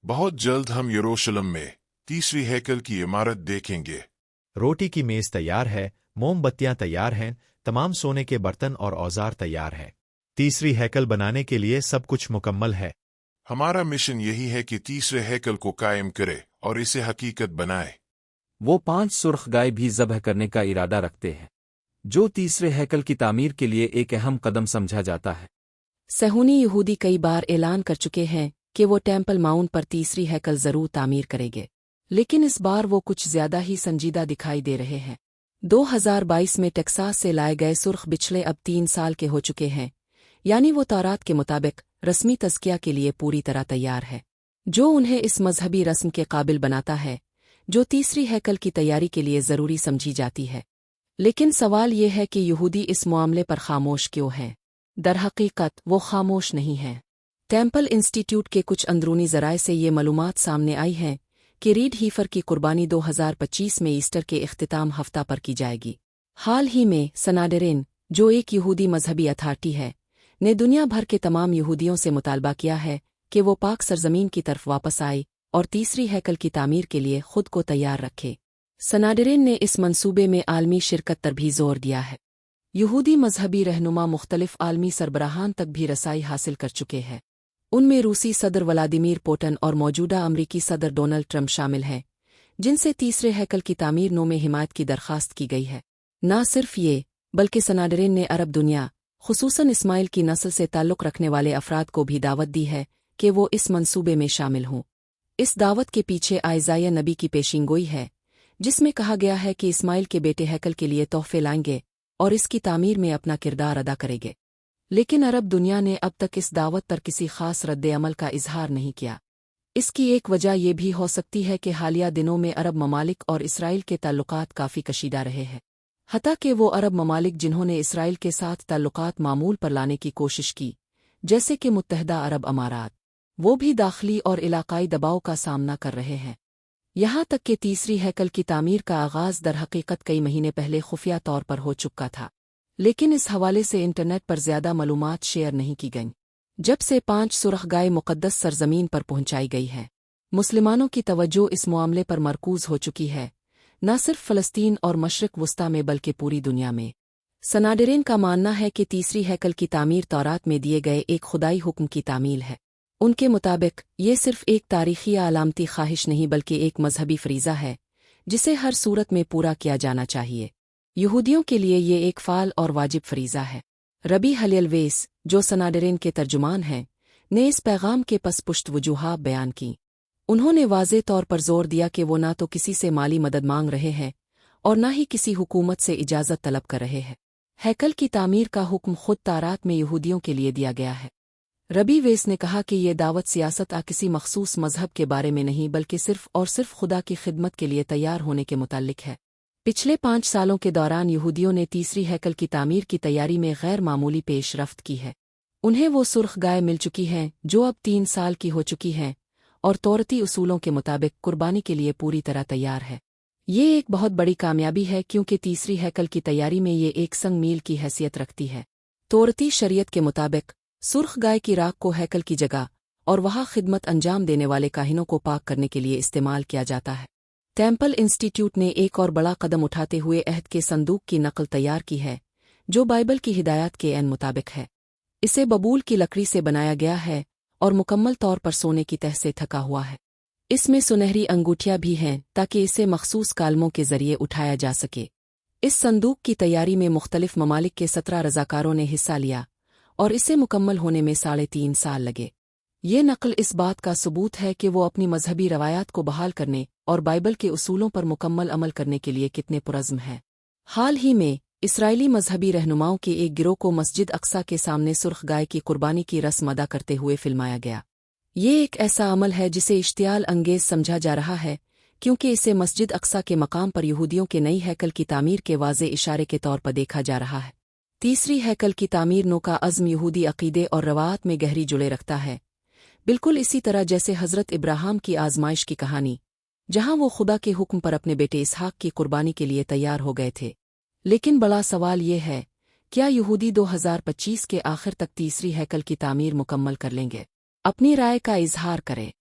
बहुत जल्द हम यरूशलेम में तीसरी हैकल की इमारत देखेंगे। रोटी की मेज तैयार है, मोमबत्तियां तैयार हैं, तमाम सोने के बर्तन और औजार तैयार है। तीसरी हैकल बनाने के लिए सब कुछ मुकम्मल है। हमारा मिशन यही है कि तीसरे हैकल को कायम करे और इसे हकीकत बनाए। वो 5 सुर्ख गाय भी ज़ब्ह करने का इरादा रखते हैं, जो तीसरे हैकल की तामीर के लिए एक अहम कदम समझा जाता है। सहूनी यहूदी कई बार ऐलान कर चुके हैं कि वो टेम्पल माउंट पर तीसरी हैकल जरूर तामीर करेंगे, लेकिन इस बार वो कुछ ज्यादा ही संजीदा दिखाई दे रहे हैं। 2022 में टेक्सास से लाए गए सुर्ख बिछड़े अब 3 साल के हो चुके हैं, यानी वो तौरात के मुताबिक रस्मी तज़किया के लिए पूरी तरह तैयार है, जो उन्हें इस मजहबी रस्म के काबिल बनाता है जो तीसरी हैकल की तैयारी के लिए ज़रूरी समझी जाती है। लेकिन सवाल ये है कि यहूदी इस मामले पर खामोश क्यों हैं? दरहकीकत वो खामोश नहीं हैं। टेम्पल इंस्टीट्यूट के कुछ अंदरूनी ज़राए से ये मालूमात सामने आई हैं कि रीड हीफर की कुर्बानी 2025 में ईस्टर के इख्तिताम हफ्ता पर की जाएगी। हाल ही में सनाडेरेन, जो एक यहूदी मजहबी अथॉरिटी है, ने दुनिया भर के तमाम यहूदियों से मुतालबा किया है कि वो पाक सरजमीन की तरफ वापस आए और तीसरी हैकल की तामीर के लिए खुद को तैयार रखे। सनाडेरेन ने इस मंसूबे में आलमी शिरकत पर भी जोर दिया है। यहूदी मजहबी रहनुमा मुख्तलिफ आलमी सरबराहान तक भी रसाई हासिल कर चुके हैं। उनमें रूसी सदर व्लादिमीर पुतिन और मौजूदा अमरीकी सदर डोनाल्ड ट्रंप शामिल हैं, जिनसे तीसरे हैकल की तामीर नो में हिमायत की दरख्वास्त की गई है। न सिर्फ ये, बल्कि सनाडेरेन ने अरब दुनिया, खुसूसन इस्माइल की नस्ल से ताल्लुक़ रखने वाले अफराद को भी दावत दी है कि वो इस मंसूबे में शामिल हों। इस दावत के पीछे आइज़ाया नबी की पेशिंगोई है, जिसमें कहा गया है कि इस्माइल के बेटे हैकल के लिए तोहफे लाएंगे और इसकी तामीर में अपना किरदार अदा करेंगे। लेकिन अरब दुनिया ने अब तक इस दावत पर किसी खास रद्द-ए-अमल का इजहार नहीं किया। इसकी एक वजह यह भी हो सकती है कि हालिया दिनों में अरब ममालिक और इसराइल के ताल्लुकात काफ़ी कशीदा रहे हैं। हता कि वो अरब ममालिक जिन्होंने इसराइल के साथ ताल्लुकात मामूल पर लाने की कोशिश की, जैसे कि मुत्तहदा अरब अमारात, वो भी दाखिली और इलाकाई दबाव का सामना कर रहे हैं। यहाँ तक कि तीसरी हैकल की तामीर का आगाज़ दरहकीकत कई महीने पहले खुफिया तौर पर हो चुका था, लेकिन इस हवाले से इंटरनेट पर ज़्यादा मालूमात शेयर नहीं की गईं। जब से 5 सुरख गाय मुक़द्दस सरजमीन पर पहुंचाई गई है, मुसलमानों की तवज्जो इस मामले पर मरकूज़ हो चुकी है, न सिर्फ फ़लस्तीन और मशरिक़ वस्ता में बल्कि पूरी दुनिया में। सनाडेरेन का मानना है कि तीसरी हैकल की तामीर तौरात में दिए गए एक खुदाई हुक्म की तामील है। उनके मुताबिक ये सिर्फ एक तारीख़ी या अलामती ख्वाहिश नहीं बल्कि एक मजहबी फरीज़ा है, जिसे हर सूरत में पूरा किया जाना चाहिए। यहूदियों के लिए ये एक फ़ाल और वाजिब फरीज़ा है। रबी हलेलवेस, जो सनाडेरेन के तर्जुमान हैं, ने इस पैगाम के पस पुश्त वजूहात बयान की। उन्होंने वाज़े तौर पर जोर दिया कि वो ना तो किसी से माली मदद मांग रहे हैं और ना ही किसी हुकूमत से इजाज़त तलब कर रहे हैं। हैकल की तामीर का हुक्म खुद तारात में यहूदियों के लिए दिया गया है। रबी वेस ने कहा कि ये दावत सियासत किसी मखसूस मजहब के बारे में नहीं बल्कि सिर्फ और सिर्फ खुदा की खिदमत के लिए तैयार होने के मुताल्लिक है। पिछले 5 सालों के दौरान यहूदियों ने तीसरी हैकल की तामीर की तैयारी में गैर मामूली पेशरफ्त की है। उन्हें वो सुर्ख गाय मिल चुकी हैं जो अब 3 साल की हो चुकी हैं और तौरती उसूलों के मुताबिक कुर्बानी के लिए पूरी तरह तैयार है। ये एक बहुत बड़ी कामयाबी है क्योंकि तीसरी हैकल की तैयारी में ये एक संग मील की हैसियत रखती है। तौरती शरीयत के मुताबिक सुर्ख गाय की राख को हैकल की जगह और वहाँ खिदमत अंजाम देने वाले काहिनों को पाक करने के लिए इस्तेमाल किया जाता है। टेम्पल इंस्टीट्यूट ने एक और बड़ा कदम उठाते हुए अहद के संदूक की नकल तैयार की है, जो बाइबल की हिदायत के ऐन मुताबिक है। इसे बबूल की लकड़ी से बनाया गया है और मुकम्मल तौर पर सोने की तह से थका हुआ है। इसमें सुनहरी अंगूठियां भी हैं ताकि इसे मखसूस कालमों के जरिए उठाया जा सके। इस संदूक की तैयारी में मुख्तलिफ ममालिक के 17 रज़ाकारों ने हिस्सा लिया और इसे मुकम्मल होने में 3.5 साल लगे। ये नकल इस बात का सबूत है कि वो अपनी मजहबी रवायात को बहाल करने और बाइबल के उसूलों पर मुकम्मल अमल करने के लिए कितने पुरज़्म हैं। हाल ही में इसराइली मजहबी रहनुमाओं के एक गिरोह को मस्जिद अक्सा के सामने सुर्ख गाय की कुर्बानी की रस्म अदा करते हुए फिल्माया गया। ये एक ऐसा अमल है जिसे इश्तियाल अंगेज समझा जा रहा है क्योंकि इसे मस्जिद अक्सा के मकाम पर यहूदियों के नई हैकल की तामीर के वाज़े इशारे के तौर पर देखा जा रहा है। तीसरी हैकल की तामीर नो का अज़्म यहूदी अक़ीदे और रवात में गहरी जुड़े रखता है, बिल्कुल इसी तरह जैसे हज़रत इब्राहिम की आज़माइश की कहानी, जहां वो खुदा के हुक्म पर अपने बेटे इसहाक की कुर्बानी के लिए तैयार हो गए थे। लेकिन बड़ा सवाल ये है, क्या यहूदी 2025 के आखिर तक तीसरी हैकल की तामीर मुकम्मल कर लेंगे? अपनी राय का इजहार करें।